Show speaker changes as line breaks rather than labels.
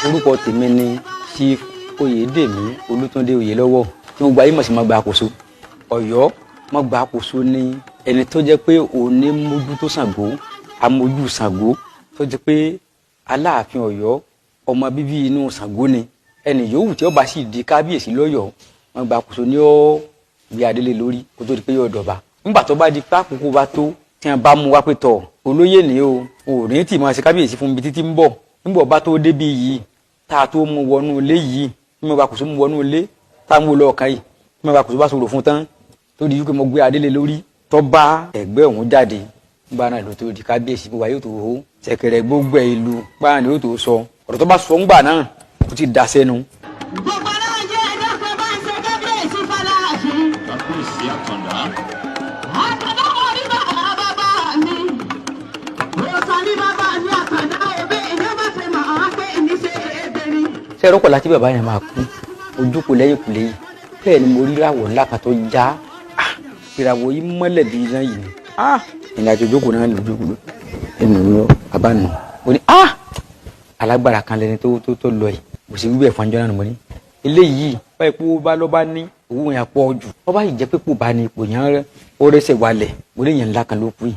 orúkọ tèmi ni Chief Oyèdèmí Olútúndé Oyèlọ́wọ̀ tí mo gba yìí mọ̀ sí Magba Àkóso. Ọ̀yọ́ Magba Àkóso ni ẹni tó jẹ́ pé òun ní mójútó Ṣàngó, amójú Ṣàngó, tó jẹ́ pé Aláàfin Ọ̀yọ́ ọmọ bíbí inú Ṣàngó ni. Ẹni yòówù tí ó bá sì di kábíyèsí lọ́yọ̀ọ́ Magba Àkóso ni ó gbé adélé lórí kó tó di pé yóò dọ̀ba. Nígbà tó bá di pé àkókò bá tó tí wọ́n bá mú wá pé tọ̀ olóyè ni o ò ní tì máa ṣe kábíyèsí fún mi títí ń bọ̀. Nígbà bá tó débi yìí tá a tó mú wọnú ilé yìí ní Magba Àkóso mú wọnú ilé tá a mú lọ ọ̀kan yìí ní Magba Àkóso bá sọ̀rọ̀ fún tán tó di wípé mo gbé adélé lórí tó bá ẹgbẹ́ òun jáde nígbà náà ló tó di kábíyèsí gbogbo ayé tó hó ṣẹ̀kẹ̀rẹ̀ gbogbo ìlú gbáà ni ó tó sọ ọ̀rọ̀ tó bá sọ ńgbà náà kò ti dà sẹ́nu.
Gbogbo náà jẹ́ ẹjọ́ pé bá ń ṣe kábíyèsí Fáláàfin.
Kábíyèsí Àtàndá.
Àtàndá mọ̀ ní bàbá mi. Mo sọ ní bàbá mi Àtàndá òbí ìyá bá fẹ́ máa pé ní ṣe ébèrè.
Ṣé ẹ̀rọ kọ̀ láti bàbá yẹn máa kú ojú kò lẹ́yìn kù lẹ́yìn bẹ́ẹ̀ ni mo rí ìràwọ̀ ńlá kan tó já ìràwọ̀ yìí mọ́lẹ̀ bí iná yìí ni ìrìn àjò jókòó náà lójú ẹnu lọ bàbá nù mo ní alágbára kan lẹni tó lọ yìí mo sì wíwẹ̀ fún anjọ́ náà mo ní eléyìí báyìí pé ó bá lọ́ bá ní owó yẹn pọ̀ jù ó bá yìí jẹ́ pé kò bá ní ipò yẹn ó rẹ́sẹ̀ wálẹ̀ mo lè yẹn ńlá kan ló kú yìí